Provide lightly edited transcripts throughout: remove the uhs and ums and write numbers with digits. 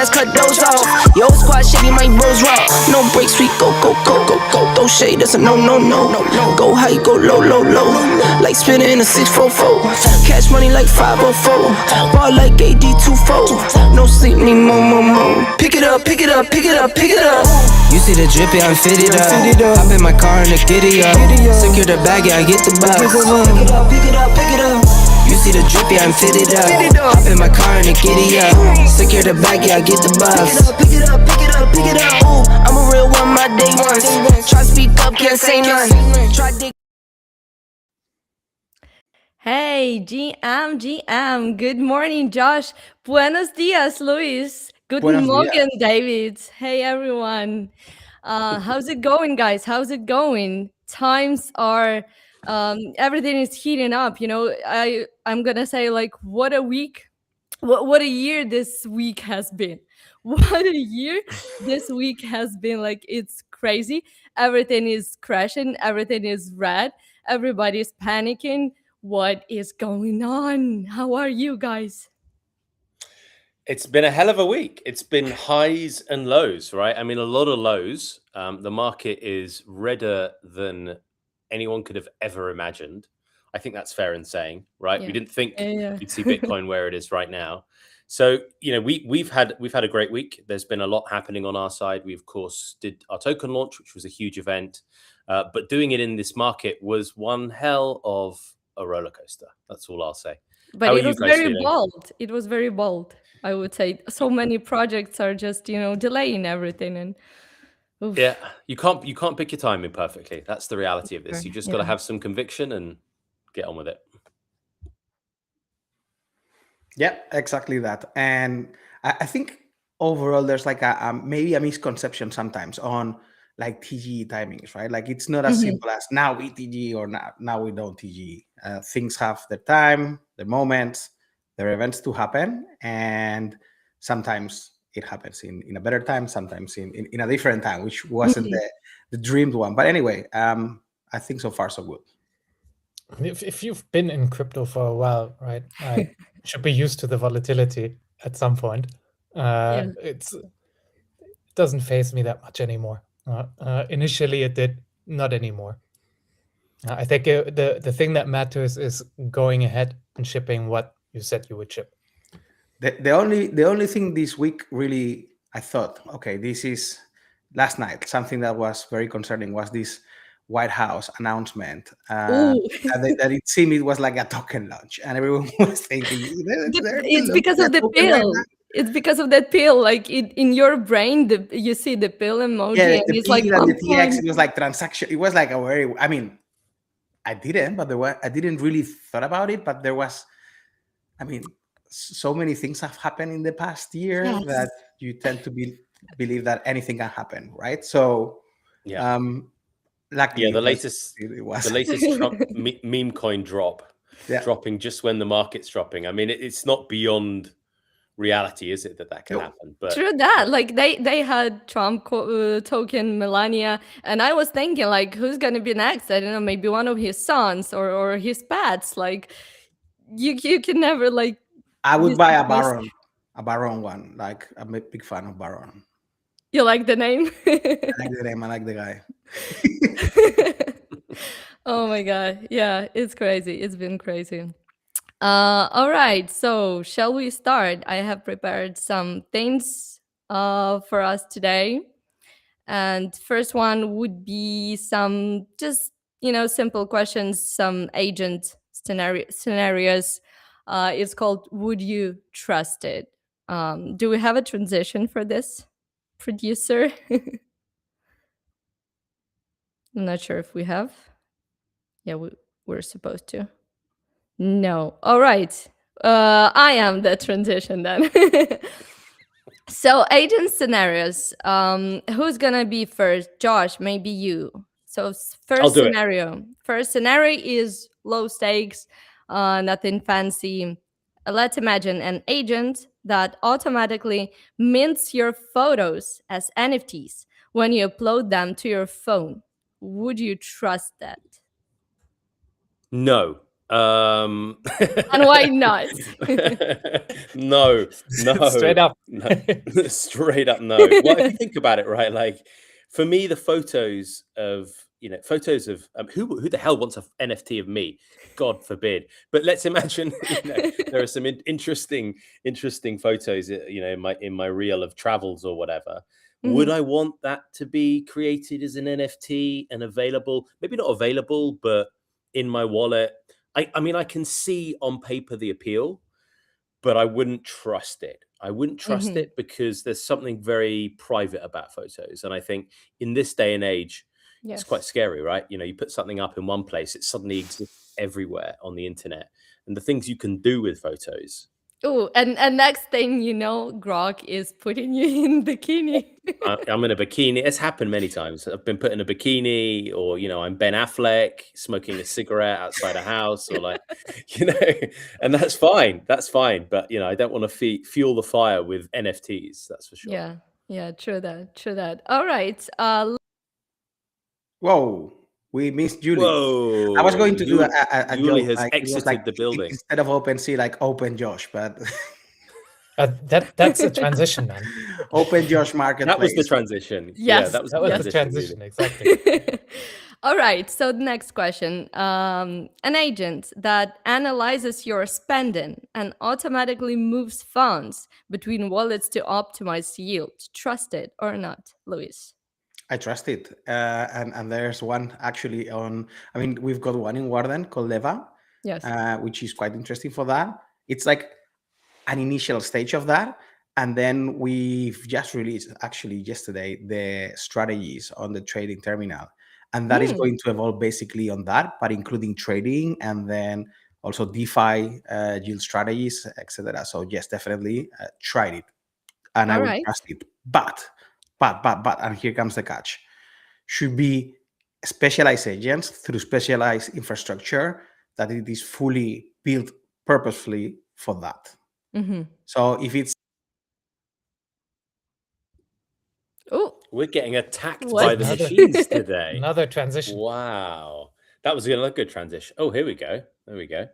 lines, cut those off. Yo, squad shady, my bros raw. No breaks, we go, go, go, go, go. Throw shade, that's a no, no, no. Go high, go low, low, low. Like spinning in a 644. Cash money like 504. Ball like AD24. No sleep, need more, more, more. Pick it up, pick it up, pick it up, pick it up. You see the drip, yeah, I'm fitted up. Hop in my car and the giddy up. Secure the bag, yeah, I get the box. Pick it up, pick it up, pick it up. You see the drip, yeah, I'm fitted up. Hop in my car and the giddy up. Secure the bag, yeah, I get the box. Pick it up, pick it up, pick it up. Ooh, I'm a real one, my day ones. Try speak up, can't say none. Try dig. Hey, GM. Good morning, Josh. Buenos dias, Luis. Guten Morgen, David. Hey, everyone. How's it going, guys? How's it going? Times are, everything is heating up. You know, I'm gonna say, like, what a week, what a year this week has been. What a year this week has been. Like, it's crazy. Everything is crashing. Everything is red. Everybody's panicking. What is going on? How are you guys? It's been a hell of a week. It's been highs and lows, right? I mean, a lot of lows. The market is redder than anyone could have ever imagined. I think that's fair in saying, right? Yeah. We didn't think we'd see Bitcoin where it is right now. So, you know, we've had a great week. There's been a lot happening on our side. We, of course, did our token launch, which was a huge event. But doing it in this market was one hell of a roller coaster. That's all I'll say. But it was very bold. It was very bold, I would say. So many projects are just, you know, delaying everything. And oof. Yeah, you can't pick your timing perfectly. That's the reality of this. You just got to have some conviction and get on with it. Yeah, exactly that. And I think overall there's like maybe a misconception sometimes on like TGE timings, right? Like it's not as simple as now we TGE or now we don't TGE. Things have their time, their moments, their events to happen, and sometimes it happens in a better time, sometimes in a different time, which wasn't the dreamed one. But anyway, I think so far so good. If you've been in crypto for a while, right, I should be used to the volatility at some point. It doesn't faze me that much anymore. Initially, it did, not anymore. I think the thing that matters is going ahead and shipping what you said you would ship. The only thing this week really I thought, okay, this is last night. Something that was very concerning was this White House announcement that it seemed it was like a token launch, and everyone was thinking it's because of the pill. It's because of that pill. Like in your brain, you see the pill emoji, and it's like the TX. It was like transaction. It was like a very. I mean, I didn't really thought about it, but there was. I mean, so many things have happened in the past year that you tend to believe that anything can happen, right? So, yeah. Luckily, the latest Trump meme coin dropping just when the market's dropping. I mean, it's not beyond reality, is it, that can happen? But true that. Like they had Trump token Melania, and I was thinking, like, who's gonna be next? I don't know, maybe one of his sons or his pets. Like you can never like. I would buy a Baron one. Like I'm a big fan of Baron. You like the name? I like the name. I like the guy. Oh my god, yeah, it's crazy. It's been crazy. All right, so shall we start? I have prepared some things for us today, and first one would be some just simple questions, some agent scenarios. It's called "Would You Trust It?" Do we have a transition for this, producer? I'm not sure if we have. Yeah, we're supposed to. No. All right. I am the transition then. So agent scenarios. Who's gonna be first? Josh, maybe you. So first scenario. First scenario is low stakes, nothing fancy. Let's imagine an agent that automatically mints your photos as NFTs when you upload them to your phone. Would you trust that? No. And why not? No. Straight up. No. Straight up no. Well, if you think about it, right, like for me, the photos of who the hell wants an NFT of me? God forbid. But let's imagine, there are some interesting photos, in my reel of travels or whatever. Would I want that to be created as an NFT and available? Maybe not available, but in my wallet. I mean, I can see on paper the appeal, but I wouldn't trust it. I wouldn't trust it because there's something very private about photos. And I think in this day and age, it's quite scary, right? You put something up in one place, it suddenly exists everywhere on the internet. And the things you can do with photos. Oh, and next thing you know, Grok is putting you in bikini. I'm in a bikini. It's happened many times. I've been put in a bikini, or I'm Ben Affleck smoking a cigarette outside a house, or like, and that's fine. That's fine. But I don't want to fuel the fire with NFTs. That's for sure. Yeah. True that. All right. Whoa, we missed Yuli. Whoa! I was going to do a Yuli joke, has like, exited the building. Instead of OpenSea, like Open Josh, but that's a transition, man. Open Josh Marketplace. That was the transition. Yes, yeah, that was the transition, exactly. All right. So the next question: an agent that analyzes your spending and automatically moves funds between wallets to optimize yield. Trust it or not, Luis? I trust it, and there's one actually on. I mean, we've got one in Warden called Leva, Yes, which is quite interesting for that. It's like an initial stage of that, and then we've just released actually yesterday the strategies on the trading terminal, and that is going to evolve basically on that, but including trading and then also DeFi yield strategies, etc. So yes, definitely tried it, and I would trust it, but, and here comes the catch, should be specialized agents through specialized infrastructure that it is fully built purposefully for that. So if it's we're getting attacked by the machines today. Another transition. Wow, that was a good transition. Oh, here we go. There we go.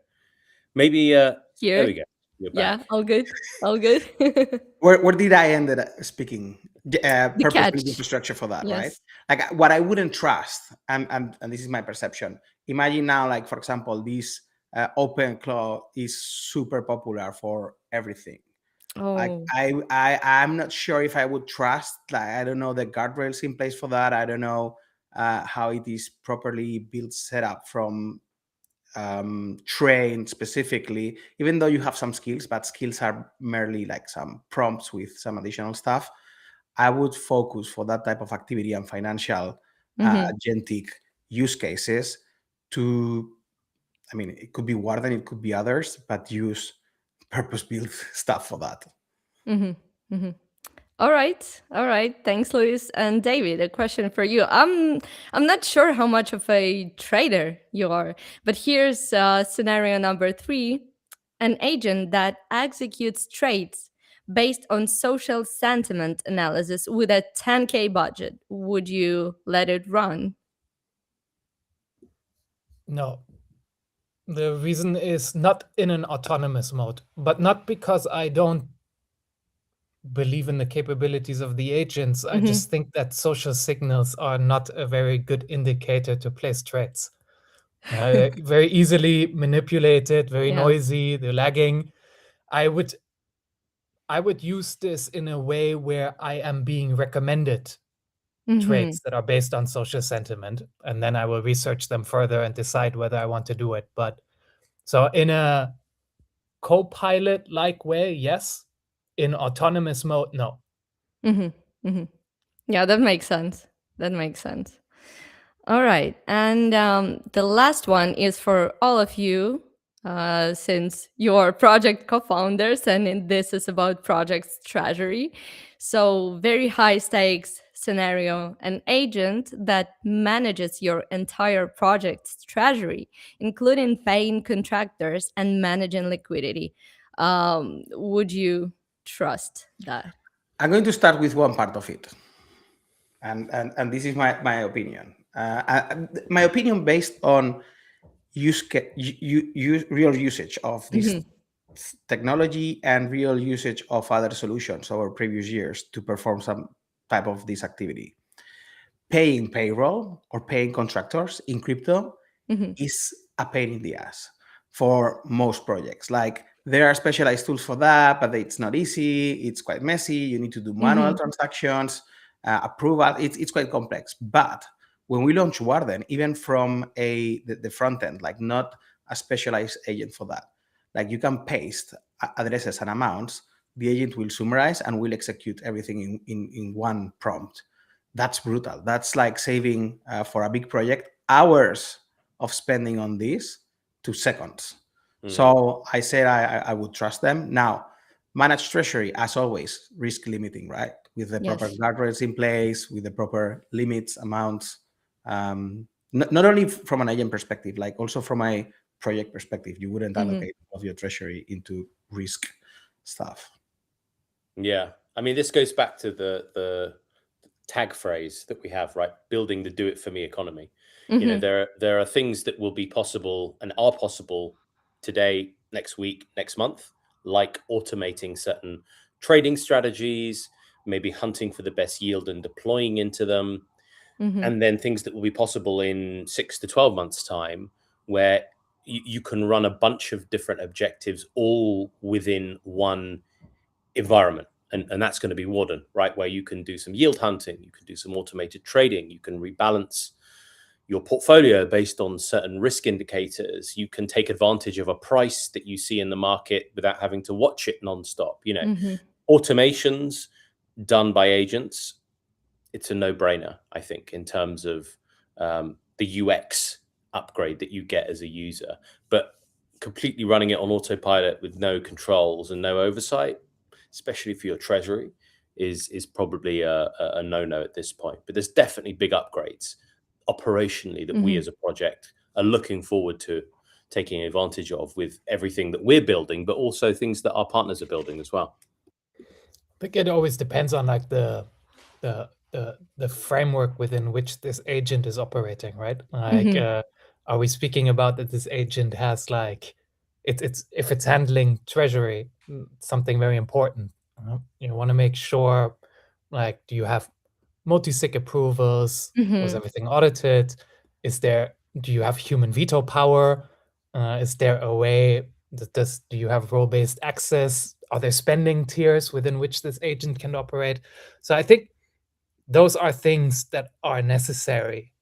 Maybe here. There we go. Yeah, all good. where did I end up speaking? Purpose infrastructure for that, yes. Right? Like what I wouldn't trust, and this is my perception. Imagine now, like for example, this OpenClaw is super popular for everything. Like I'm not sure if I would trust. Like I don't know the guardrails in place for that. I don't know how it is properly built, set up from trained specifically, even though you have some skills, but skills are merely like some prompts with some additional stuff. I would focus for that type of activity and financial agentic use cases to, I mean, it could be Warden, it could be others, but use purpose-built stuff for that. All right. Thanks, Luis. And David, a question for you. I'm not sure how much of a trader you are, but here's scenario number 3: an agent that executes trades based on social sentiment analysis with a 10K budget. Would you let it run? No. The reason is not in an autonomous mode, but not because I don't believe in the capabilities of the agents. I just think that social signals are not a very good indicator to place trades. Very easily manipulated, very noisy, they're lagging. I would use this in a way where I am being recommended trades that are based on social sentiment, and then I will research them further and decide whether I want to do it. But so in a co-pilot-like way, yes. In autonomous mode, no. Yeah, that makes sense. All right. And the last one is for all of you, since you're project co-founders, and this is about project's treasury. So very high stakes scenario: an agent that manages your entire project's treasury, including paying contractors and managing liquidity. Would you trust that? I'm going to start with one part of it, and this is my opinion. My opinion based on real usage of this technology and real usage of other solutions over previous years to perform some type of this activity. Paying payroll or paying contractors in crypto is a pain in the ass for most projects. Like, there are specialized tools for that, but it's not easy. It's quite messy. You need to do manual transactions, approval. It's quite complex. But when we launch Warden, even from the front end, like not a specialized agent for that, like you can paste addresses and amounts, the agent will summarize and will execute everything in one prompt. That's brutal. That's like saving for a big project hours of spending on this to seconds. So I said I would trust them. Now, managed treasury, as always, risk limiting, right? With the proper guardrails in place, with the proper limits, amounts. Not only from an agent perspective, like also from a project perspective, you wouldn't allocate all of your treasury into risk stuff. Yeah, I mean, this goes back to the tag phrase that we have, right? Building the do it for me economy. You know, there are things that will be possible and are possible today, next week, next month, like automating certain trading strategies, maybe hunting for the best yield and deploying into them. And then things that will be possible in 6 to 12 months time, where you can run a bunch of different objectives all within one environment. And that's going to be Warden, right? Where you can do some yield hunting, you can do some automated trading, you can rebalance your portfolio based on certain risk indicators. You can take advantage of a price that you see in the market without having to watch it nonstop. You know, automations done by agents, it's a no-brainer, I think, in terms of the UX upgrade that you get as a user. But completely running it on autopilot with no controls and no oversight, especially for your treasury, is probably a no-no at this point. But there's definitely big upgrades operationally that we as a project are looking forward to taking advantage of with everything that we're building, but also things that our partners are building as well. I think it always depends on like the framework within which this agent is operating, right? Like, are we speaking about that this agent has like, it's if it's handling treasury, something very important. You want to make sure, like, do you have multi-sig approvals? Was everything audited? Do you have human veto power? Is there a way that do you have role-based access? Are there spending tiers within which this agent can operate? So I think those are things that are necessary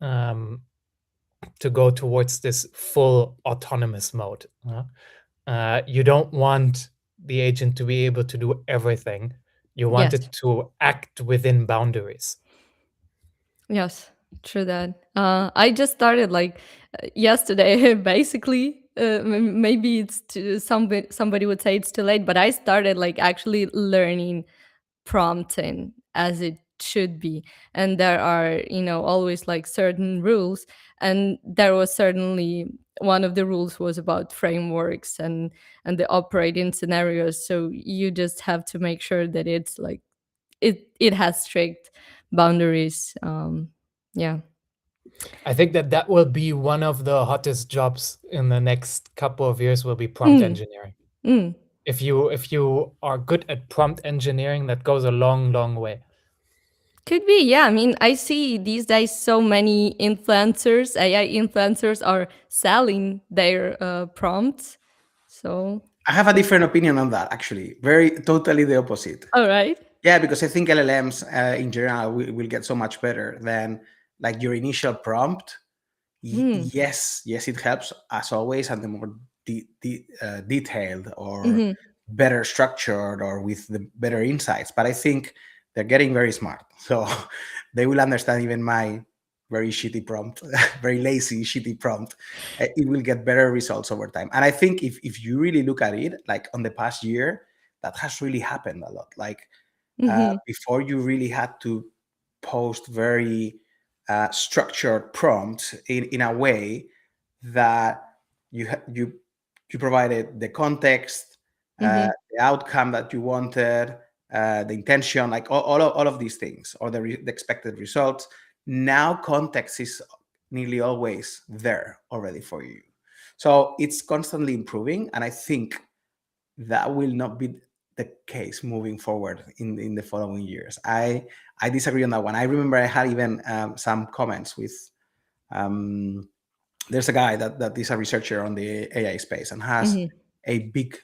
to go towards this full autonomous mode. You don't want the agent to be able to do everything. You want it to act within boundaries. Yes, true that. I just started like yesterday, basically. Maybe it's somebody would say it's too late, but I started like actually learning prompting as it should be. And there are, always like certain rules. And there was certainly one of the rules was about frameworks and the operating scenarios. So you just have to make sure that it's like it has strict boundaries. Yeah. I think that will be one of the hottest jobs in the next couple of years will be prompt engineering. If you are good at prompt engineering, that goes a long, long way. Could be, yeah. I mean, I see these days so many influencers, AI influencers are selling their prompts. So I have a different opinion on that, actually. Totally the opposite. All right. Yeah, because I think LLMs in general will get so much better than like your initial prompt. Yes, it helps as always, and the more detailed or better structured or with the better insights. But I think they're getting very smart, so they will understand even my very shitty prompt, very lazy, shitty prompt. It will get better results over time. And I think if you really look at it, like on the past year, that has really happened a lot. Like before, you really had to post very structured prompts in a way that you provided the context, the outcome that you wanted, the intention, like all of these things, or the expected results. Now context is nearly always there already for you. So it's constantly improving, and I think that will not be the case moving forward in the following years. I disagree on that one. I remember I had even some comments with there's a guy that is a researcher on the AI space and has a big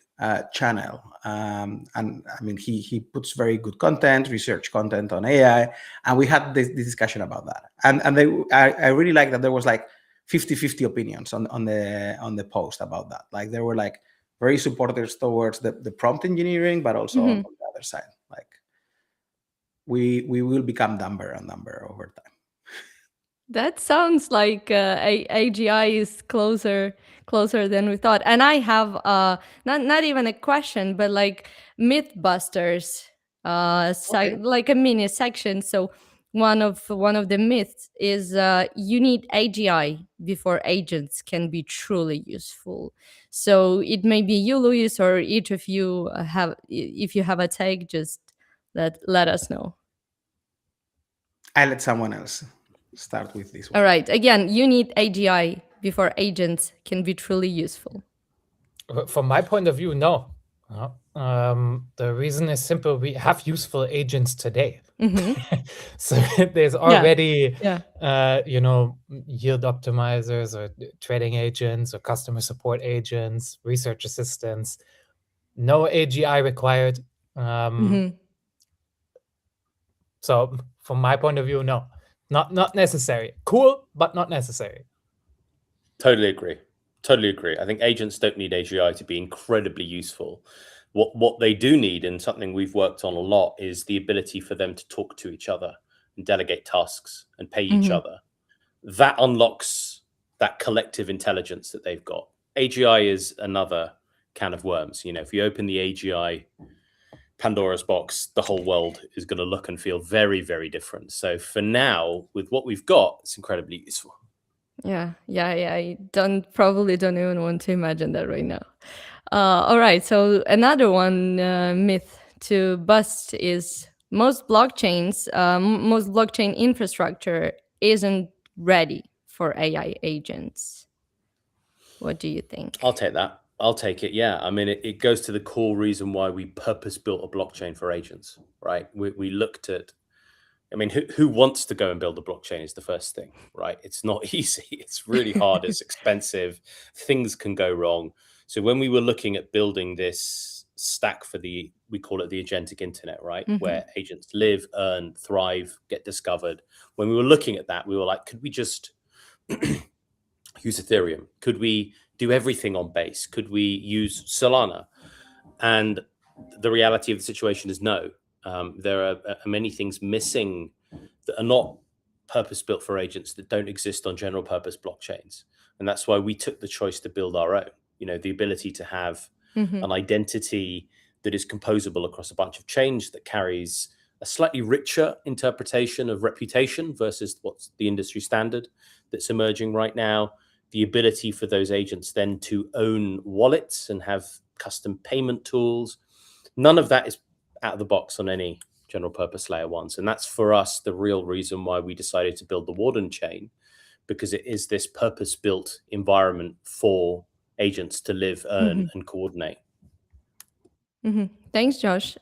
channel, and I mean he puts very good content, research content on AI, and we had this discussion about that. And I really like that there was like 50-50 opinions on the post about that. Like there were like very supporters towards the prompt engineering, but also on the other side, like we will become dumber and dumber over time. That sounds like AGI is closer than we thought. And I have not even a question, but like Mythbusters, Okay. like a mini section. So one of the myths is you need AGI before agents can be truly useful. So it may be you, Luis, or each of you if you have a take, just let us know. I let someone else start with this one. All right. Again, you need AGI before agents can be truly useful. From my point of view, no. The reason is simple. We have useful agents today. So there's already, yield optimizers or trading agents or customer support agents, research assistants. No AGI required. So from my point of view, no, not necessary. Cool, but not necessary. Totally agree. I think agents don't need AGI to be incredibly useful. What they do need, and something we've worked on a lot, is the ability for them to talk to each other and delegate tasks and pay each other. That unlocks that collective intelligence that they've got. AGI is another can of worms. You know, if you open the AGI Pandora's box, the whole world is going to look and feel very, very different. So for now, with what we've got, it's incredibly useful. Yeah. I probably don't even want to imagine that right now. All right. So another one myth to bust is most blockchain infrastructure isn't ready for AI agents. What do you think? I'll take that. I'll take it. Yeah. I mean, it goes to the core reason why we purpose built a blockchain for agents, right? We looked at, I mean, who wants to go and build a blockchain is the first thing, right? It's not easy. It's really hard. It's expensive. Things can go wrong. So when we were looking at building this stack for we call it the agentic internet, right? Where agents live, earn, thrive, get discovered. When we were looking at that, we were like, could we just use Ethereum? Could we do everything on Base? Could we use Solana? And the reality of the situation is no. There are many things missing that are not purpose-built for agents, that don't exist on general purpose blockchains. And that's why we took the choice to build our own. You know, the ability to have an identity that is composable across a bunch of chains, that carries a slightly richer interpretation of reputation versus what's the industry standard that's emerging right now. The ability for those agents then to own wallets and have custom payment tools. None of that is out of the box on any general purpose layer ones. And that's for us the real reason why we decided to build the Warden chain, because it is this purpose-built environment for agents to live, earn, and coordinate. Thanks, Josh.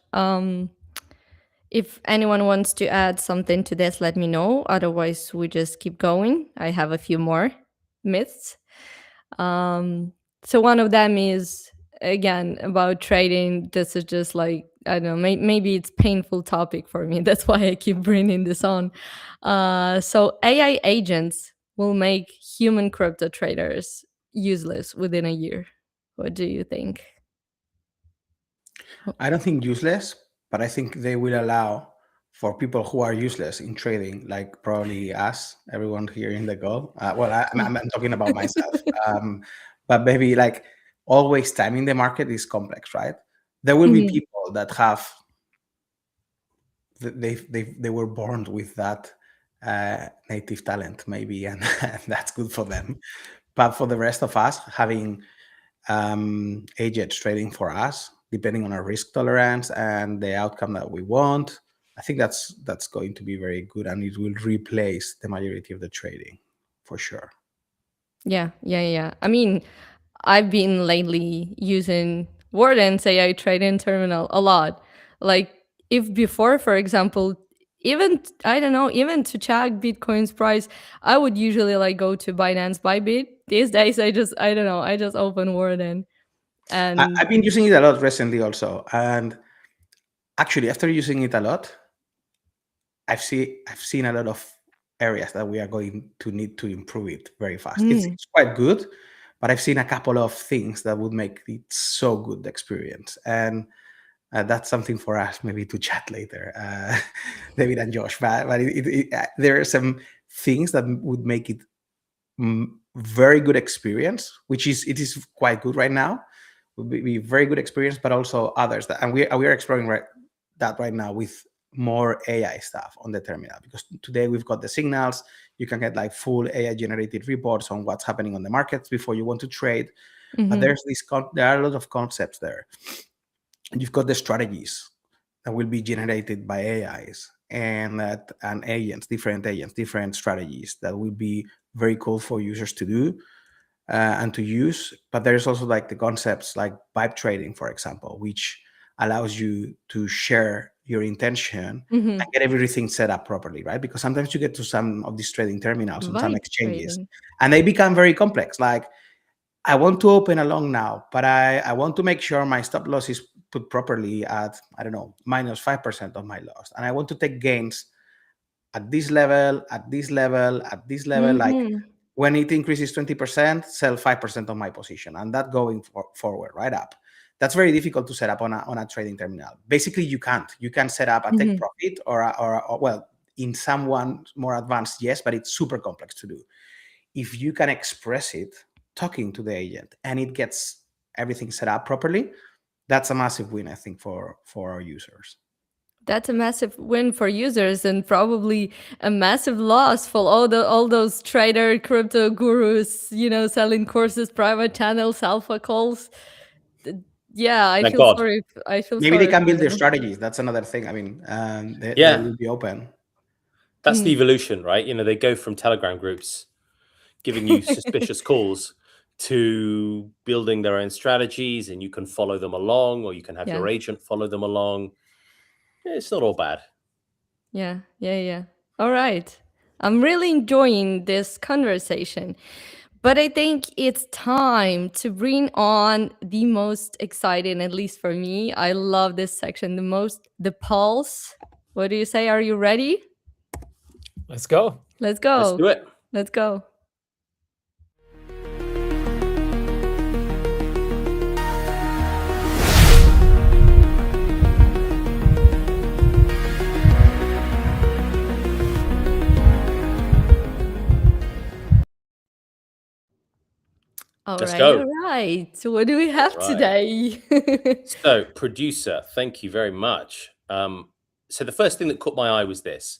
If anyone wants to add something to this, let me know. Otherwise, we just keep going. I have a few more myths. So one of them is, again, about trading. This is just like, I don't know, maybe it's painful topic for me. That's why I keep bringing this on. So AI agents will make human crypto traders useless within a year. What do you think? I don't think useless, but I think they will allow for people who are useless in trading, like probably us, everyone here in the call. I'm talking about myself. But maybe like always timing the market is complex, right? There will be people that have they were born with that native talent, maybe, and that's good for them. But for the rest of us, having agents trading for us, depending on our risk tolerance and the outcome that we want, I think that's going to be very good, and it will replace the majority of the trading. for sure. Yeah. I mean, I've been lately using Warden's AI trading terminal a lot. Like, if before, for example, I don't know, even to check Bitcoin's price, I would usually like go to Binance Bybit. These days, I don't know, I just open Warden. And I've been using it a lot recently also, and actually, after using it a lot, I've seen a lot of areas that we are going to need to improve it very fast. It's quite good, but I've seen a couple of things that would make it so good experience, and that's something for us maybe to chat later, David and Josh. But there are some things that would make it very good experience, which it is quite good right now. Would be very good experience, but also others that, and we are exploring that right now with more AI stuff on the terminal, because today we've got the signals. You can get like full AI generated reports on what's happening on the markets before you want to trade. But there are a lot of concepts there. You've got the strategies that will be generated by AIs and agents, different strategies that will be very cool for users to do and to use. But there's also like the concepts like vibe trading, for example, which allows you to share your intention and get everything set up properly, right? Because sometimes you get to some of these trading terminals on some exchanges and they become very complex. Like, I want to open a long now, but I want to make sure my stop loss is put properly at, I don't know, minus 5% of my loss. And I want to take gains at this level, at this level, at this level. Like, when it increases 20%, sell 5% of my position, and that going forward, right up. That's very difficult to set up on a trading terminal. Basically, you can't. You can set up a take profit or well, in someone more advanced, yes, but it's super complex to do. If you can express it talking to the agent and it gets everything set up properly, that's a massive win, I think, for our users. That's a massive win for users, and probably a massive loss for all those trader crypto gurus, selling courses, private channels, alpha calls. Yeah, I Thank feel God. sorry. Maybe they can build their them. strategies. That's another thing. I mean, they will be open. That's the evolution, right? They go from Telegram groups giving you suspicious calls to building their own strategies, and you can follow them along, or you can have your agent follow them along. It's not all bad. Yeah. All right. I'm really enjoying this conversation, but I think it's time to bring on the most exciting, at least for me. I love this section the most, the pulse. What do you say? Are you ready? Let's go. Let's go. Let's do it. Let's go. All right. So what do we have today? So, producer, thank you very much. So the first thing that caught my eye was this.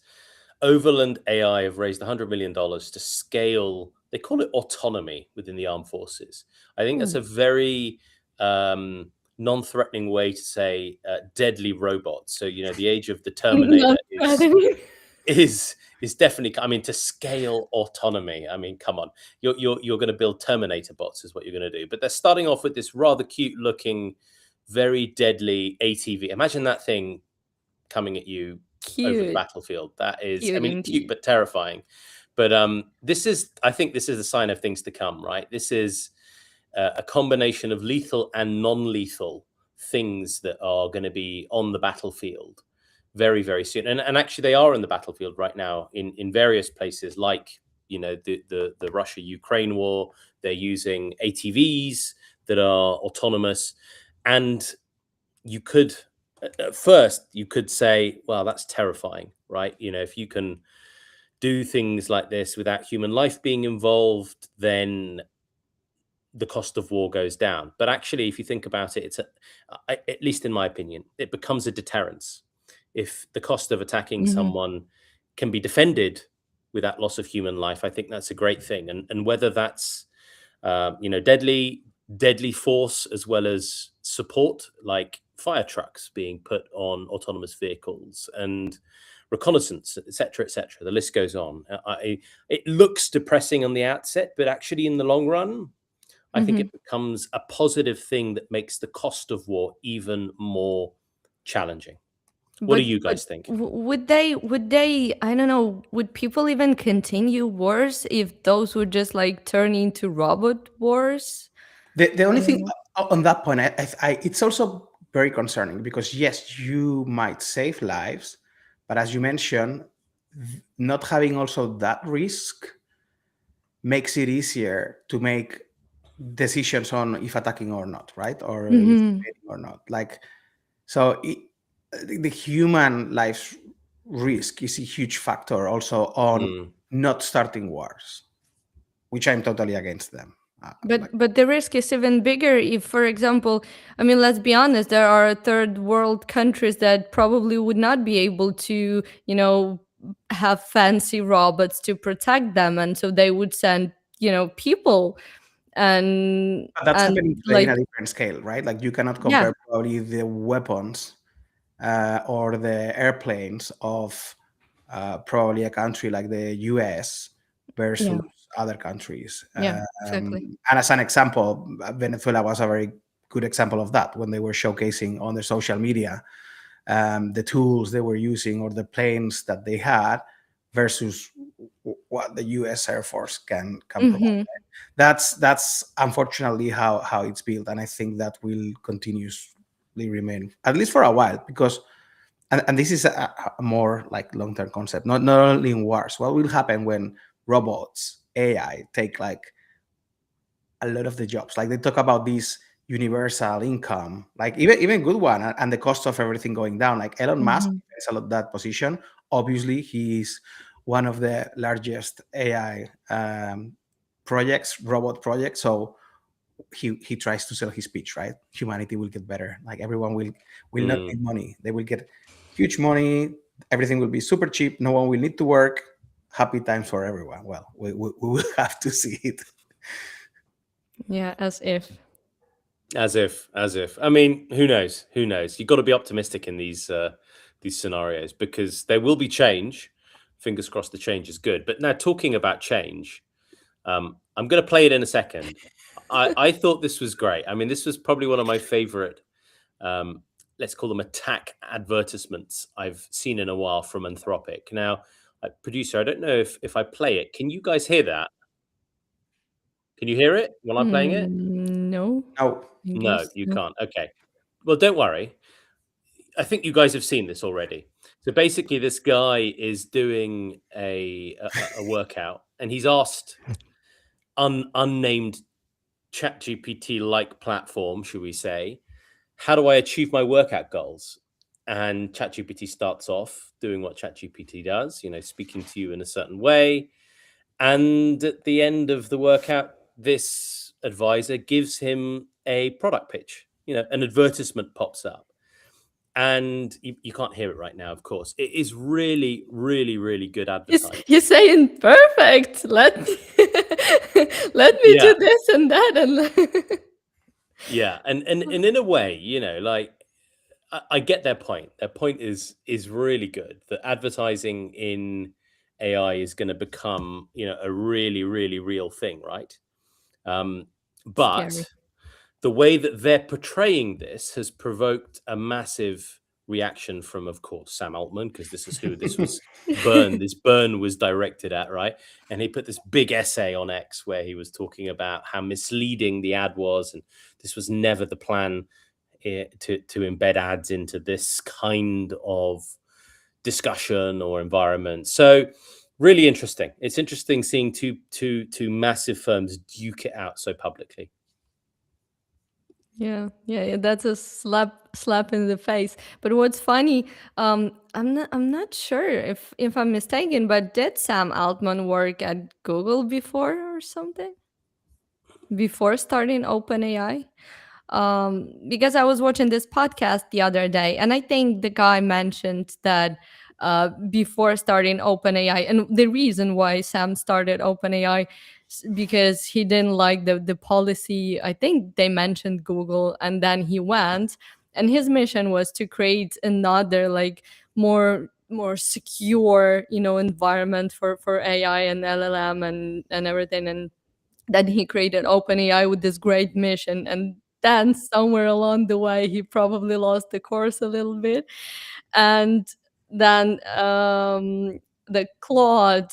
Overland AI have raised $100 million to scale, they call it autonomy within the armed forces. I think that's a very non-threatening way to say deadly robots. So, the age of the Terminator is definitely, I mean, to scale autonomy. I mean, come on, you're going to build Terminator bots is what you're going to do. But they're starting off with this rather cute looking, very deadly ATV. Imagine that thing coming at you over the battlefield. That is, I mean, cute but terrifying. But I think this is a sign of things to come, right? This is a combination of lethal and non-lethal things that are going to be on the battlefield very, very soon. And actually they are in the battlefield right now in various places, like, the Russia-Ukraine war. They're using ATVs that are autonomous. And you could, at first, you could say, well, that's terrifying, right? If you can do things like this without human life being involved, then the cost of war goes down. But actually, if you think about it, at least in my opinion, it becomes a deterrence. If the cost of attacking someone can be defended without loss of human life, I think that's a great thing. And whether that's, deadly force as well as support, like fire trucks being put on autonomous vehicles and reconnaissance, etc., etc. The list goes on. It looks depressing on the outset, but actually in the long run, I think it becomes a positive thing that makes the cost of war even more challenging. What do you guys think? Would they, I don't know, would people even continue wars if those would just like turn into robot wars? The only thing on that point, it's also very concerning because yes, you might save lives, but as you mentioned, not having also that risk makes it easier to make decisions on if attacking or not, right? Or if invading or not. Like, so the human life risk is a huge factor also on not starting wars, which I'm totally against them. But the risk is even bigger if, for example, I mean, let's be honest, there are third world countries that probably would not be able to, you know, have fancy robots to protect them, and so they would send, you know, people and But that's happening today in like a different scale, right? Like you cannot yeah, compare probably the weapons or the airplanes of probably a country like the US versus yeah, other countries. yeah, exactly. And as an example, Venezuela was a very good example of that when they were showcasing on their social media the tools they were using or the planes that they had versus what the U.S. Air Force can provide. That's unfortunately how it's built, and I think that will continuously remain at least for a while because. And this is a more like long-term concept, not only in wars. What will happen when robots, AI, take like a lot of the jobs? Like they talk about this universal income, like even good one, and the cost of everything going down. Like Elon Musk has a lot that position. Obviously, he's one of the largest AI robot projects. So he tries to sell his pitch, right? Humanity will get better. Like everyone will not need money. They will get huge money. Everything will be super cheap. No one will need to work. Happy times for everyone. Well, we will have to see it. Yeah, as if. I mean, who knows? Who knows? You've got to be optimistic in these scenarios because there will be change. Fingers crossed the change is good. But now talking about change, I'm going to play it in a second. I thought this was great. I mean, this was probably one of my favorite, let's call them attack advertisements I've seen in a while from Anthropic. Now, producer, I don't know if I play it. Can you guys hear that? Can you hear it while I'm playing it? No. No, you can't. Okay. Well, don't worry. I think you guys have seen this already. So basically, this guy is doing a workout, and he's asked unnamed ChatGPT-like platform, should we say, how do I achieve my workout goals? And ChatGPT starts off doing what ChatGPT does, speaking to you in a certain way. And at the end of the workout, this advisor gives him a product pitch. An advertisement pops up. And you can't hear it right now, of course. It is really, really, really good advertising. You're saying perfect. Let me do this and that and yeah, and in a way, like I get their point. Their point is really good. That advertising in AI is going to become, a really, really real thing, right? But scary. The way that they're portraying this has provoked a massive reaction from, of course, Sam Altman, because this is who this was this burn was directed at, right? And he put this big essay on X where he was talking about how misleading the ad was, and this was never the plan to embed ads into this kind of discussion or environment. So really interesting. It's interesting seeing two massive firms duke it out so publicly. Yeah, that's a slap in the face. But what's funny, I'm not sure if I'm mistaken, but did Sam Altman work at Google before or something? Before starting OpenAI? Because I was watching this podcast the other day, and I think the guy mentioned that before starting OpenAI, and the reason why Sam started OpenAI because he didn't like the policy. I think they mentioned Google, and then he went and his mission was to create another like more secure, you know, environment for AI and LLM and everything. And then he created OpenAI with this great mission, and then somewhere along the way he probably lost the course a little bit. And then the Claude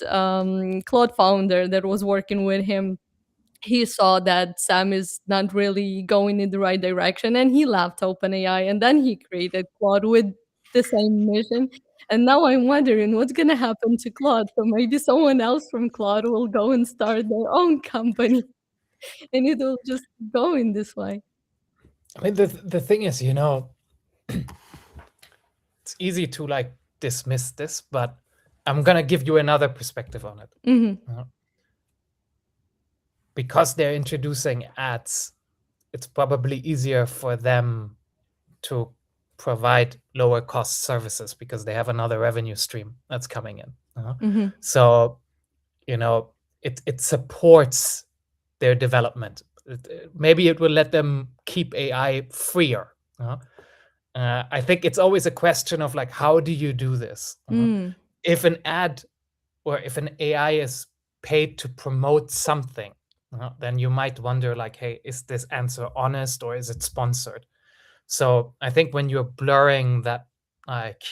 founder that was working with him, he saw that Sam is not really going in the right direction, and he left OpenAI, and then he created Claude with the same mission. And now I'm wondering what's gonna happen to Claude. So maybe someone else from Claude will go and start their own company, and it will just go in this way. I mean, the thing is, you know, it's easy to like dismiss this, but I'm gonna give you another perspective on it. Mm-hmm. Because they're introducing ads, it's probably easier for them to provide lower cost services because they have another revenue stream that's coming in. Mm-hmm. So, you know, it supports their development. Maybe it will let them keep AI freer. I think it's always a question of like, how do you do this? If an ad or if an AI is paid to promote something, then you might wonder like, hey, is this answer honest or is it sponsored? So I think when you're blurring that, like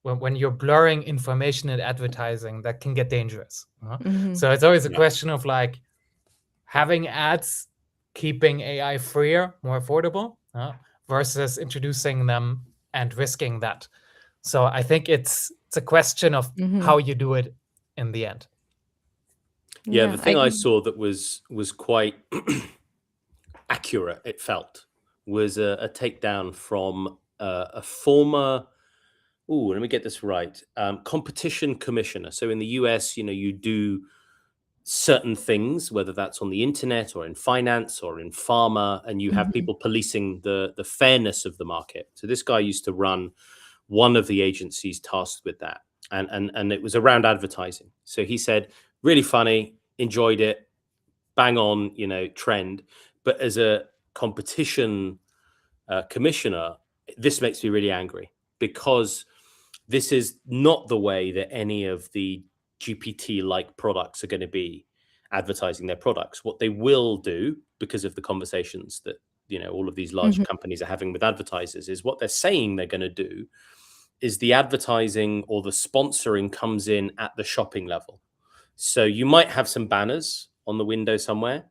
when you're blurring information and advertising, that can get dangerous. So it's always a question of like having ads, keeping AI freer, more affordable, versus introducing them and risking that. So I think it's a question of how you do it in the end. Yeah, the thing I saw that was quite accurate, it felt, was a takedown from a former, let me get this right, competition commissioner. So in the US, you know, you do certain things, whether that's on the internet or in finance or in pharma, and you have people policing the fairness of the market. So this guy used to run one of the agencies tasked with that, and it was around advertising. So he said, really funny, enjoyed it, bang on, you know, trend. But as a competition commissioner, this makes me really angry because this is not the way that any of the GPT-like products are going to be advertising their products. What they will do, because of the conversations that, you know, all of these large companies are having with advertisers, is what they're saying they're going to do is the advertising or the sponsoring comes in at the shopping level. So you might have some banners on the window somewhere,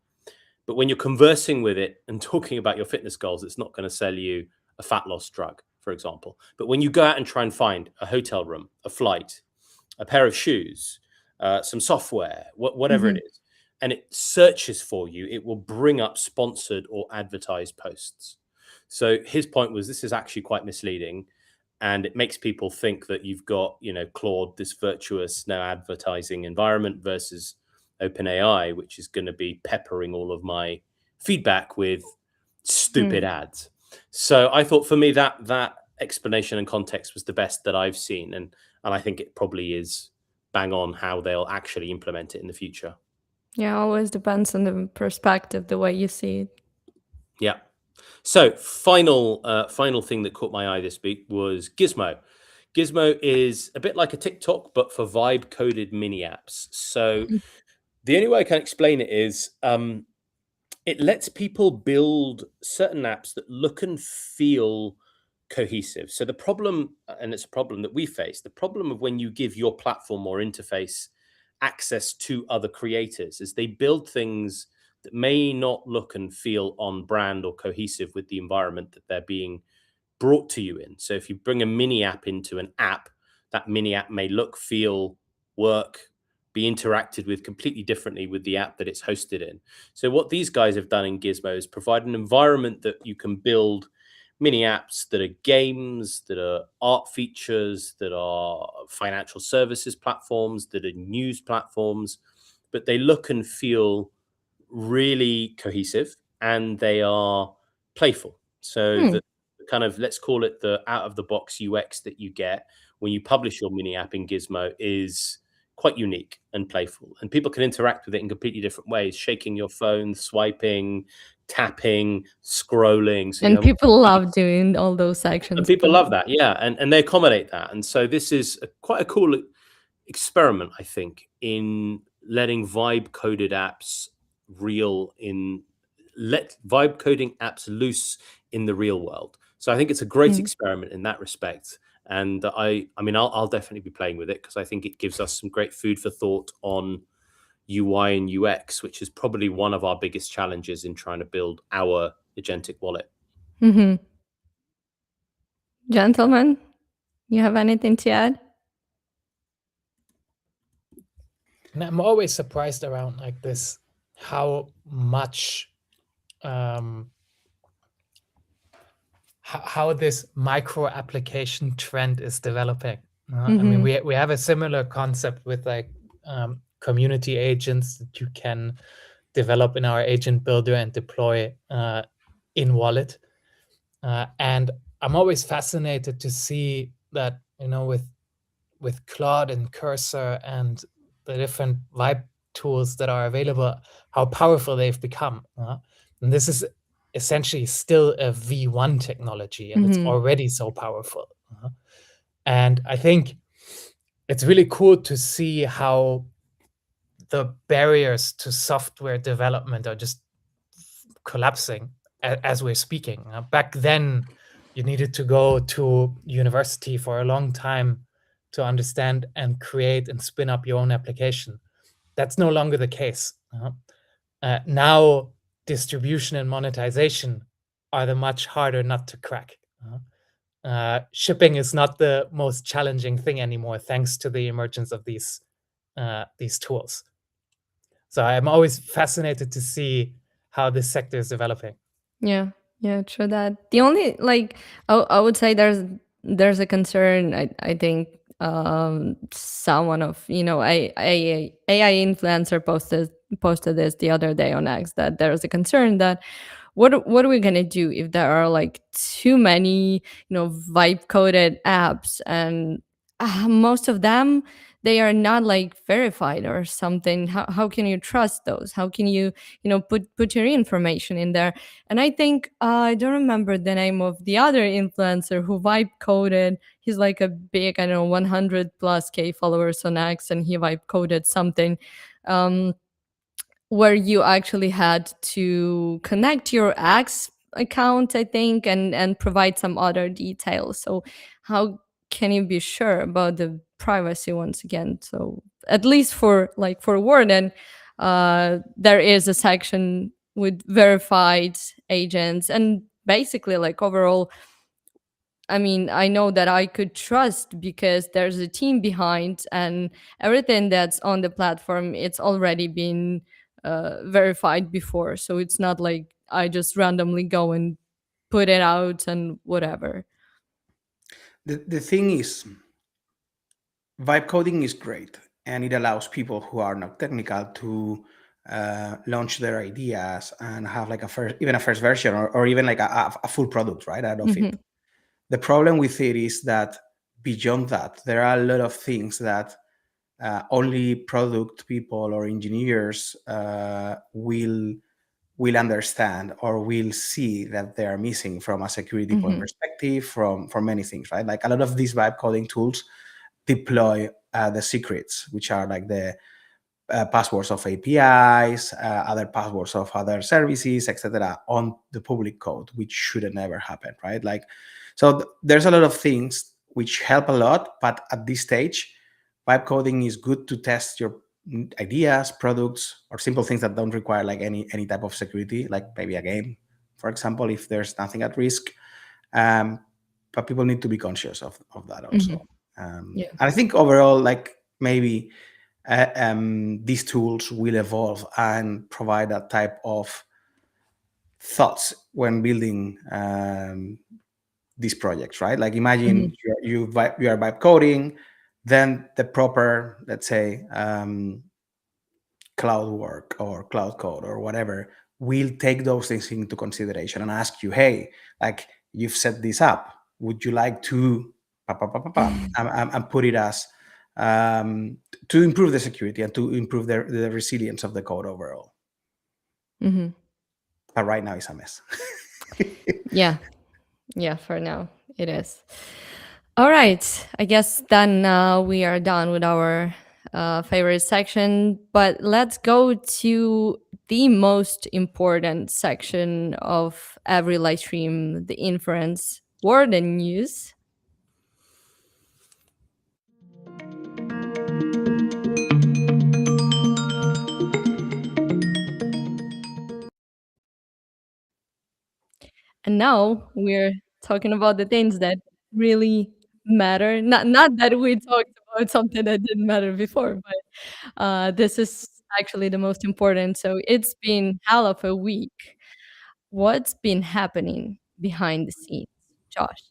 but when you're conversing with it and talking about your fitness goals, it's not going to sell you a fat loss drug, for example. But when you go out and try and find a hotel room, a flight, a pair of shoes, some software, whatever it is, and it searches for you, it will bring up sponsored or advertised posts. So his point was, this is actually quite misleading. And it makes people think that you've got, you know, Claude, this virtuous, no advertising environment, versus OpenAI, which is going to be peppering all of my feedback with stupid ads. So I thought for me that explanation and context was the best that I've seen. And I think it probably is bang on how they'll actually implement it in the future. Yeah, always depends on the perspective, the way you see it. Yeah. So final thing that caught my eye this week was Gizmo. Gizmo is a bit like a TikTok, but for vibe coded mini apps. So the only way I can explain it is it lets people build certain apps that look and feel cohesive. So the problem, and it's a problem that we face, the problem of when you give your platform or interface access to other creators is they build things that may not look and feel on brand or cohesive with the environment that they're being brought to you in. So if you bring a mini app into an app, that mini app may look, feel, work, be interacted with completely differently with the app that it's hosted in. So what these guys have done in Gizmo is provide an environment that you can build mini apps that are games, that are art features, that are financial services platforms, that are news platforms, but they look and feel really cohesive and they are playful. So the kind of, let's call it the out of the box UX that you get when you publish your mini app in Gizmo is quite unique and playful, and people can interact with it in completely different ways, shaking your phone, swiping, tapping, scrolling. So and people love doing all those sections. And people love that, yeah, and they accommodate that. And so this is quite a cool experiment, I think, in letting vibe coded apps let vibe coding apps loose in the real world. So I think it's a great experiment in that respect. And I mean, I'll definitely be playing with it because I think it gives us some great food for thought on UI and UX, which is probably one of our biggest challenges in trying to build our agentic wallet. Gentlemen, you have anything to add? And I'm always surprised around like this, how much how this micro application trend is developing. I mean, we have a similar concept with like community agents that you can develop in our agent builder and deploy in wallet. And I'm always fascinated to see that, you know, with Claude and Cursor and the different vibe tools that are available, how powerful they've become. And this is essentially still a V1 technology, and it's already so powerful. And I think it's really cool to see how the barriers to software development are just collapsing as we're speaking. Back then, you needed to go to university for a long time to understand and create and spin up your own application. That's no longer the case. Now, distribution and monetization are the much harder nut to crack. Shipping is not the most challenging thing anymore, thanks to the emergence of these tools. So I'm always fascinated to see how this sector is developing. Yeah, true that. The only I would say there's a concern. I think someone of AI influencer posted this the other day on X, that there's a concern that what are we gonna do if there are like too many vibe coded apps, and most of them, they are not like verified or something. How can you trust those? How can you put your information in there? And I think I don't remember the name of the other influencer who vibe coded. He's like a big, I don't know, 100 plus K followers on X, and he vibe coded something where you actually had to connect your X account, I think, and provide some other details. So how can you be sure about the privacy once again? So at least for Warden, there is a section with verified agents, and basically like overall, I mean, I know that I could trust because there's a team behind, and everything that's on the platform, it's already been verified before. So it's not like I just randomly go and put it out and whatever. The thing is, vibe coding is great, and it allows people who are not technical to launch their ideas and have like a first version, or even like a full product right out of it. The problem with it is that beyond that, there are a lot of things that only product people or engineers will understand or will see that they are missing from a security point perspective, from many things, right? Like a lot of these vibe coding tools deploy the secrets, which are like the passwords of APIs, other passwords of other services, etc., on the public code, which shouldn't ever happen, right? Like, so there's a lot of things which help a lot, but at this stage, vibe coding is good to test your ideas, products, or simple things that don't require like any type of security, like maybe a game, for example, if there's nothing at risk. But people need to be conscious of that also. And I think overall, like maybe these tools will evolve and provide that type of thoughts when building these projects, right? Like imagine you are vibe coding, then the proper, let's say, cloud work or cloud code or whatever will take those things into consideration and ask you, hey, like you've set this up, would you like to and put it as to improve the security and to improve the resilience of the code overall. but right now it's a mess. Yeah. Yeah, for now it is. All right. I guess then we are done with our favorite section, but let's go to the most important section of every live stream, the Inference Warden news. And now we're talking about the things that really matter. Not that we talked about something that didn't matter before, but this is actually the most important. So it's been hell of a week. What's been happening behind the scenes, Josh?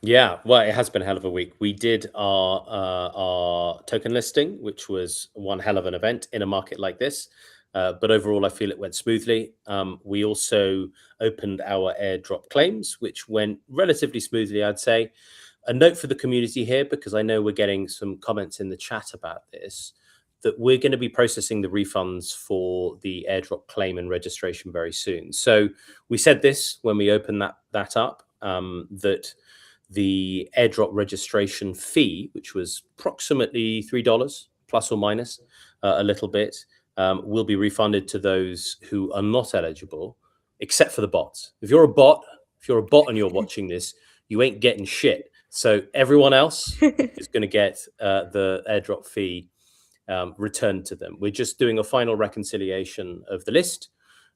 Yeah, well, it has been a hell of a week. We did our token listing, which was one hell of an event in a market like this. But overall, I feel it went smoothly. We also opened our airdrop claims, which went relatively smoothly, I'd say. A note for the community here, because I know we're getting some comments in the chat about this, that we're going to be processing the refunds for the airdrop claim and registration very soon. So we said this when we opened that up, that the airdrop registration fee, which was approximately $3 plus or minus a little bit, will be refunded to those who are not eligible, except for the bots. If you're a bot and you're watching this, you ain't getting shit. So everyone else is going to get the airdrop fee returned to them. We're just doing a final reconciliation of the list.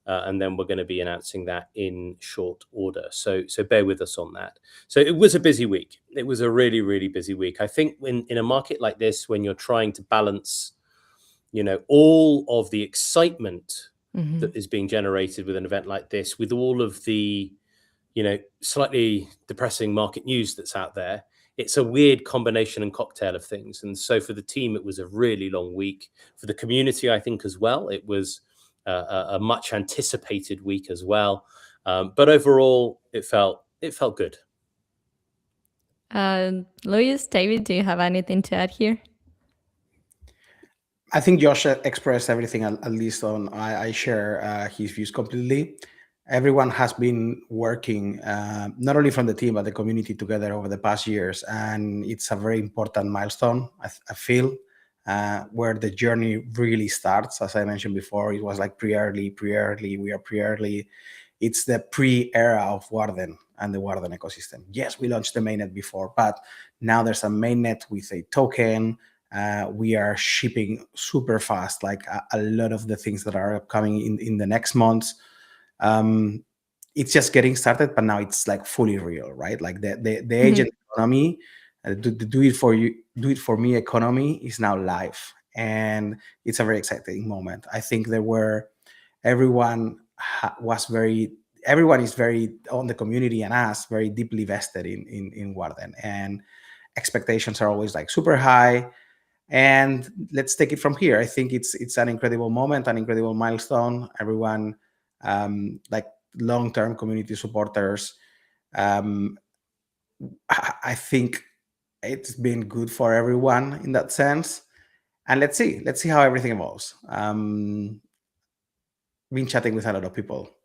And then we're going to be announcing that in short order. So bear with us on that. So it was a busy week. It was a really, really busy week. I think in a market like this, when you're trying to balance, all of the excitement that is being generated with an event like this, with all of the, slightly depressing market news that's out there, it's a weird combination and cocktail of things. And so for the team, it was a really long week. For the community, I think as well, it was a much anticipated week as well, but overall it felt good. Luis, David, do you have anything to add here? I think Josh expressed everything, at least I share his views completely. Everyone has been working, not only from the team, but the community together over the past years. And it's a very important milestone, I feel, where the journey really starts. As I mentioned before, it was like pre-early, we are pre-early. It's the pre-era of Warden and the Warden ecosystem. Yes, we launched the mainnet before, but now there's a mainnet with a token. We are shipping super fast, like a lot of the things that are upcoming in the next months. It's just getting started, but now it's like fully real, right? Like the agent economy, do it for you, do it for me economy is now live, and it's a very exciting moment. I think everyone is very on the community and us very deeply vested in Warden, and expectations are always like super high. And let's take it from here. I think it's an incredible moment, an incredible milestone. Everyone, like long-term community supporters, I think it's been good for everyone in that sense. And let's see how everything evolves. Been chatting with a lot of people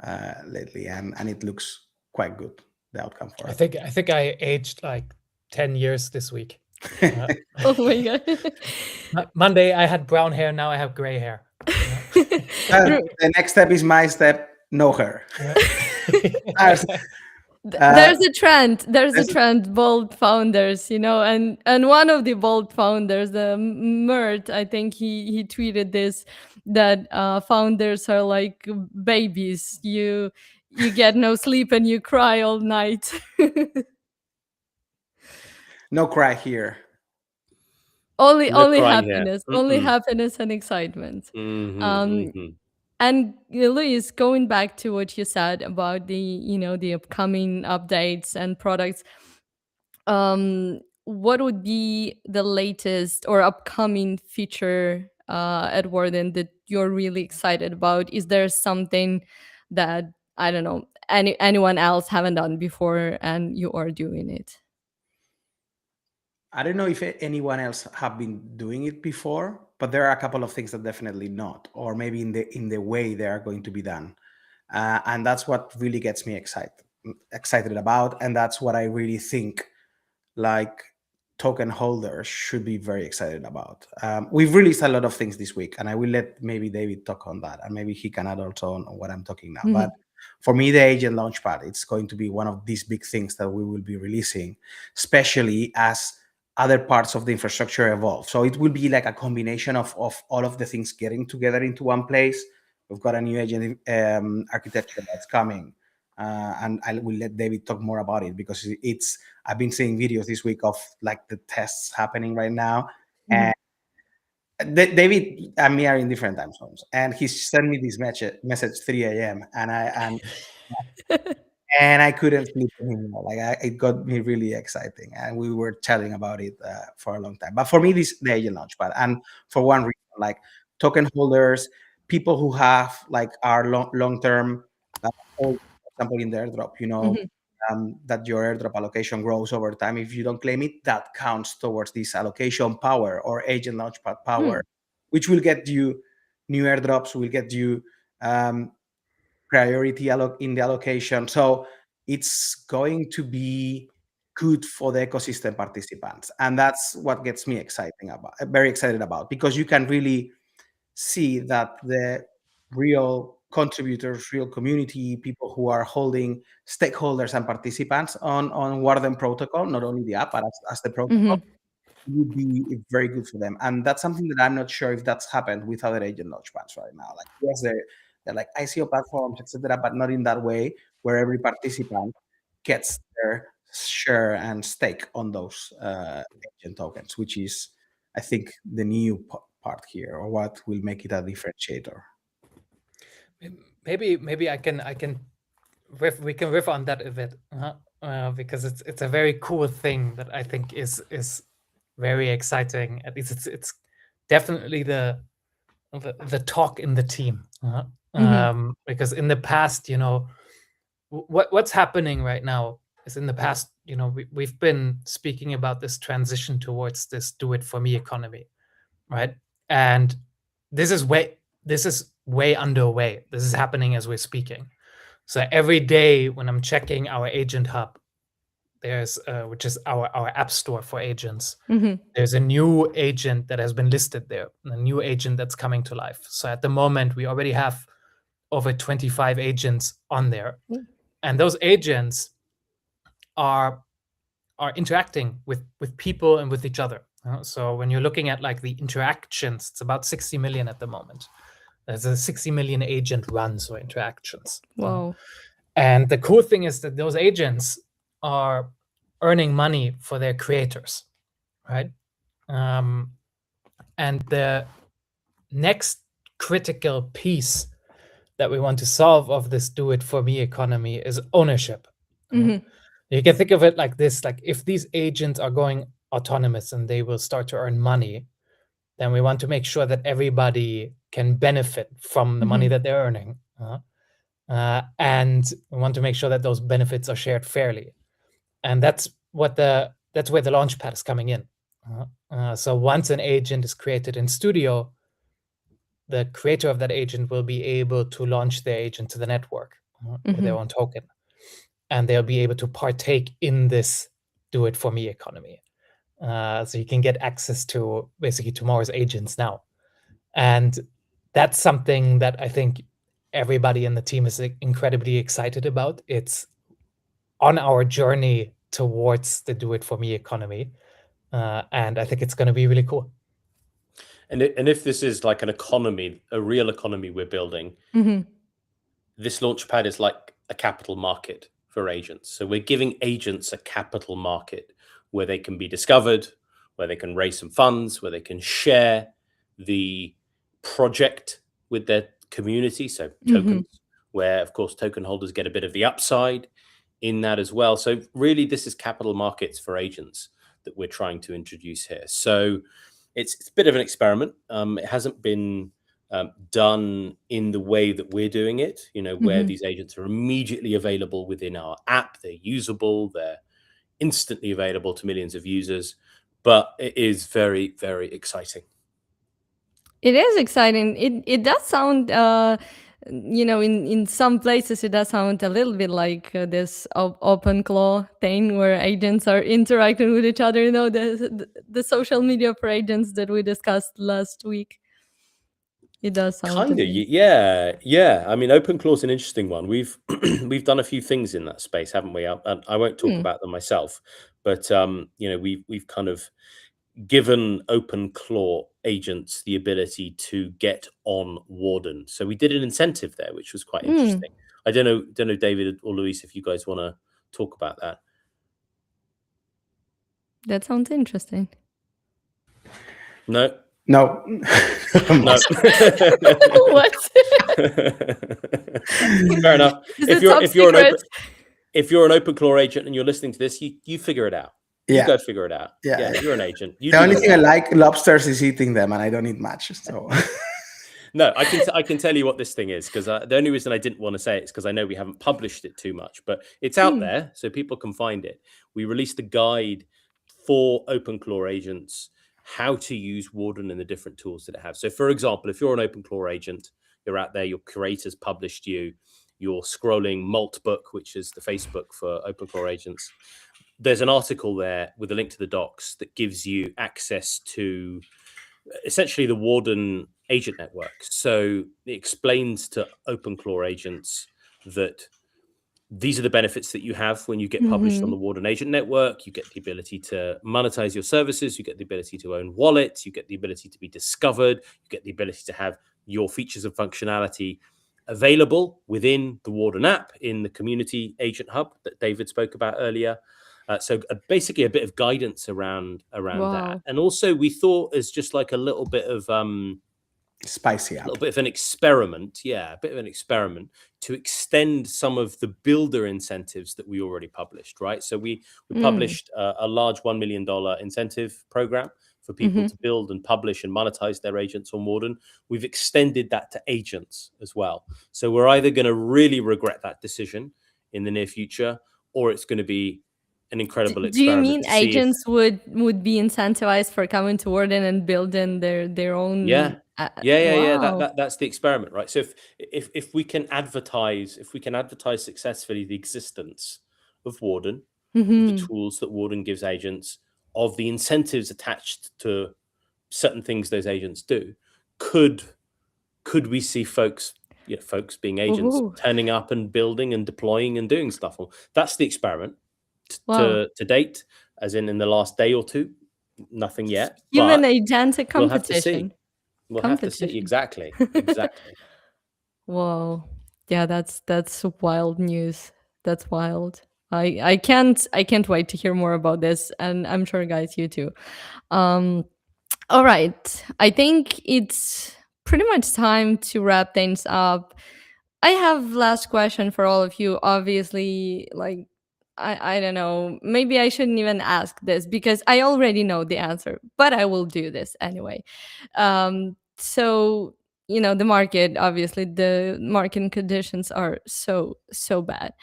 lately, and it looks quite good, the outcome for it. I think I aged like 10 years this week. Oh my god. Monday I had brown hair, now I have gray hair. The next step is my step, no hair. There's a trend. There's a trend. Bold founders, and one of the bold founders, Mert, I think he tweeted this, that founders are like babies. You get no sleep and you cry all night. No cry here. Only here. happiness. Only happiness and excitement. And Luis, going back to what you said about the upcoming updates and products, what would be the latest or upcoming feature at Warden that you're really excited about? Is there something that, I don't know, anyone else haven't done before and you are doing it? I don't know if anyone else have been doing it before, but there are a couple of things that definitely not, or maybe in the way they are going to be done. And that's what really gets me excited about, and that's what I really think like token holders should be very excited about. We've released a lot of things this week, and I will let maybe David talk on that, and maybe he can add also on what I'm talking now. But for me, the agent launchpad, it's going to be one of these big things that we will be releasing, especially as other parts of the infrastructure evolve. So it will be like a combination of all of the things getting together into one place. We've got a new agent architecture that's coming. And I will let David talk more about it, because I've been seeing videos this week of like the tests happening right now. And David and me are in different time zones, and he sent me this message 3 a.m. and I couldn't sleep anymore. It got me really exciting, and we were chatting about it for a long time. But for me, this is the agent launchpad, and for one reason, like token holders, people who have like our long-term hold, for example, in the airdrop, that your airdrop allocation grows over time. If you don't claim it, that counts towards this allocation power or agent launchpad power, which will get you new airdrops, will get you priority in the allocation. So it's going to be good for the ecosystem participants. And that's what gets me very excited about, because you can really see that the real contributors, real community, people who are holding stakeholders and participants on Warden protocol, not only the app, but as the protocol, would be very good for them. And that's something that I'm not sure if that's happened with other agent launchpads right now. Like, yes, they're like ICO platforms, etc., but not in that way where every participant gets their share and stake on those agent tokens, which is, I think, the new part here, or what will make it a differentiator. Maybe I can we can riff on that a bit, because it's a very cool thing that I think is very exciting. At least it's definitely the talk in the team, because in the past, what's happening right now is, in the past, we've been speaking about this transition towards this do it for me economy, right? And this is way underway. This is happening as we're speaking. So every day when I'm checking our agent hub, there's which is our app store for agents, there's a new agent that has been listed there, a new agent that's coming to life. So at the moment, we already have over 25 agents on there. And those agents are interacting with people and with each other. So when you're looking at like the interactions, it's about 60 million at the moment. There's a 60 million agent runs or interactions. Wow. And the cool thing is that those agents are earning money for their creators, right? And the next critical piece that we want to solve of this do it for me economy is ownership. You can think of it like this: like, if these agents are going autonomous and they will start to earn money, then we want to make sure that everybody can benefit from the money that they're earning. And we want to make sure that those benefits are shared fairly. And that's where the launchpad is coming in. So once an agent is created in Studio, the creator of that agent will be able to launch their agent to the network with their own token. And they'll be able to partake in this do it for me economy. So you can get access to basically tomorrow's agents now. And that's something that I think everybody in the team is incredibly excited about. It's on our journey towards the do it for me economy. And I think it's going to be really cool. And if this is like an economy, a real economy we're building, this launchpad is like a capital market for agents. So we're giving agents a capital market where they can be discovered, where they can raise some funds, where they can share the project with their community. So tokens, where of course token holders get a bit of the upside in that as well. So really, this is capital markets for agents that we're trying to introduce here. So it's a bit of an experiment. It hasn't been done in the way that we're doing it, where these agents are immediately available within our app. They're usable, they're instantly available to millions of users, but it is very, very exciting. It is exciting. It does sound in some places it does sound a little bit like this open claw thing where agents are interacting with each other. The social media for agents that we discussed last week. It does sound kind of, yeah. I mean, OpenClaw is an interesting one. We've we've done a few things in that space, haven't we? I won't talk about them myself, but we've kind of given OpenClaw agents the ability to get on Warden. So we did an incentive there, which was quite interesting. I don't know, David or Luis, if you guys want to talk about that. That sounds interesting. No. No. No. What? Fair enough. If you're an OpenClaw agent and you're listening to this, you figure it out. Yeah. You go figure it out. Yeah. You're an agent. The only thing I like lobsters is eating them, and I don't eat much. So. No, I can tell you what this thing is, because the only reason I didn't want to say it is because I know we haven't published it too much, but it's out there so people can find it. We released a guide for OpenClaw agents, how to use Warden and the different tools that it has. So, for example, if you're an OpenClaw agent, you're out there, your creators published you're scrolling Maltbook, which is the Facebook for OpenClaw agents. There's an article there with a link to the docs that gives you access to essentially the Warden agent network. So it explains to OpenClaw agents that these are the benefits that you have when you get published on the Warden agent network. You get the ability to monetize your services. You get the ability to own wallets. You get the ability to be discovered. You get the ability to have your features and functionality available within the Warden app in the community agent hub that David spoke about earlier. So basically a bit of guidance around that. And also we thought as just like a little bit of spicy up. A little bit of an experiment, a bit of an experiment to extend some of the builder incentives that we already published, right? So we published a large $1 million incentive program for people to build and publish and monetize their agents on Warden. We've extended that to agents as well. So we're either going to really regret that decision in the near future, or it's going to be an incredible experiment. Do you mean agents would be incentivized for coming to Warden and building their own? Yeah. Wow. That's the experiment, right? So if we can advertise successfully the existence of Warden, the tools that Warden gives agents, of the incentives attached to certain things those agents do, could we see folks being agents turning up and building and deploying and doing stuff? That's the experiment. To date, as in the last day or two, nothing yet. Human agentic competition. We'll have to see. Exactly. Whoa. Yeah, that's wild news. That's wild. I can't wait to hear more about this, and I'm sure guys, you too. All right. I think it's pretty much time to wrap things up. I have last question for all of you. Obviously, like I don't know, maybe I shouldn't even ask this because I already know the answer, but I will do this anyway. So, the market, obviously the market conditions are so bad.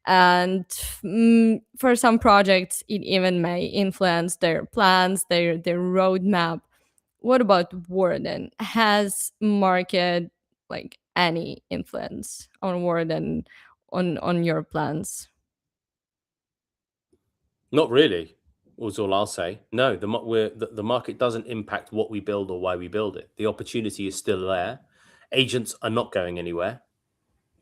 And for some projects, it even may influence their plans, their roadmap. What about Warden? Has market like any influence on Warden, on your plans? Not really, was all I'll say. No, the market doesn't impact what we build or why we build it. The opportunity is still there. Agents are not going anywhere.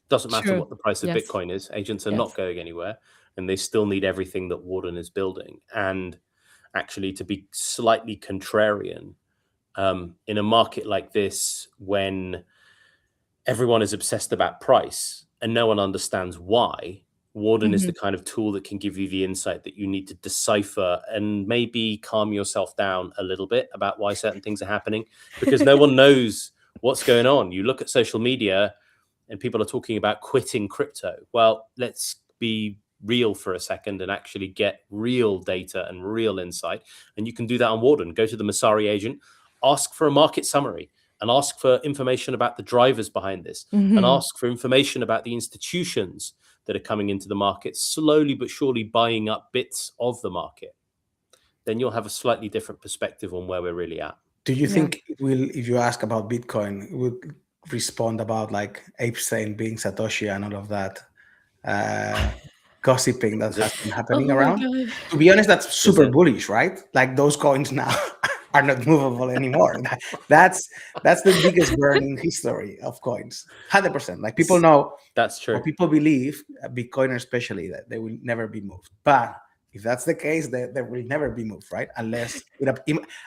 Doesn't matter what the price of Bitcoin is. Agents are not going anywhere, and they still need everything that Warden is building. And actually, to be slightly contrarian, in a market like this, when everyone is obsessed about price and no one understands why, Warden is the kind of tool that can give you the insight that you need to decipher and maybe calm yourself down a little bit about why certain things are happening, because no one knows what's going on. You look at social media and people are talking about quitting crypto. Well, let's be real for a second and actually get real data and real insight. And you can do that on Warden. Go to the Masari agent, ask for a market summary, and ask for information about the drivers behind this, and ask for information about the institutions that are coming into the market, slowly but surely buying up bits of the market. Then you'll have a slightly different perspective on where we're really at. Do you think it will, if you ask about Bitcoin, it would respond about like Epstein being Satoshi and all of that gossiping that has been happening around. To be honest, that's super bullish, right? Like those coins now are not movable anymore. That's the biggest burn in history of coins. 100%. Like people know, that's true. Or people believe, Bitcoin especially, that they will never be moved. But if that's the case, they will never be moved, right? Unless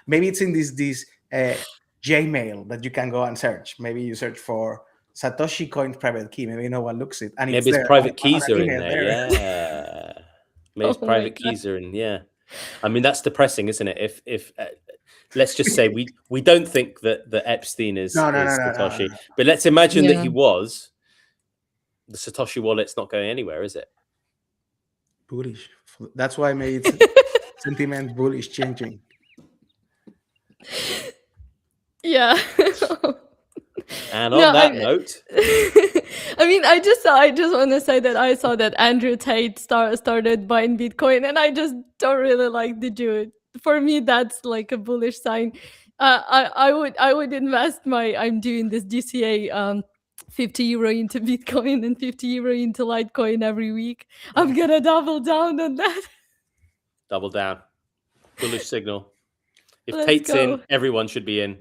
maybe it's in this Gmail that you can go and search. Maybe you search for Satoshi Coin private key. Maybe no one looks it, and maybe it's its private keys are in there. Yeah, maybe its private keys are in. Yeah, I mean that's depressing, isn't it? If let's just say we don't think that Epstein is Satoshi, but let's imagine that he was. The Satoshi wallet's not going anywhere, is it? Bullish. That's why maybe it's sentiment bullish changing. Yeah. And on that note, I mean, I just want to say that I saw that Andrew Tate started buying Bitcoin, and I just don't really like to do it. For me, that's like a bullish sign. I would invest I'm doing this DCA 50 euro into Bitcoin and 50 euro into Litecoin every week. I'm gonna double down on that. Double down. Bullish signal. If Tate's in, everyone should be in.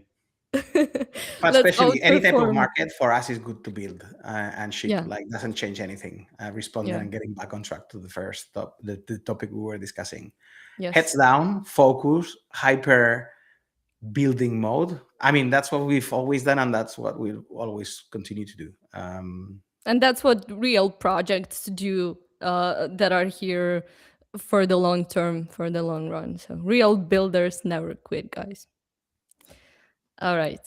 But especially any type of market for us is good to build and ship. Like doesn't change anything. Responding and getting back on track to the first the topic we were discussing. Yes. Heads down, focus, hyper building mode. I mean, that's what we've always done, and that's what we'll always continue to do. And that's what real projects do that are here for the long term, for the long run. So real builders never quit, guys. All right.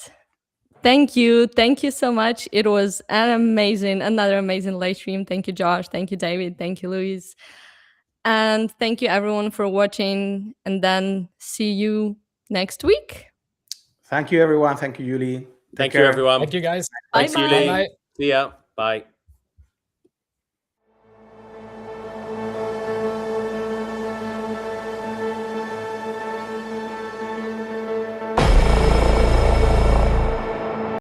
Thank you so much. It was another amazing live stream. Thank you, Josh. Thank you, David. Thank you, Luis. And thank you everyone for watching, and then see you next week. Thank you, everyone. Thank you, Yuli. Thank you, everyone. Thank you, guys. Thanks, Bye-bye. Yuli. See ya. Bye.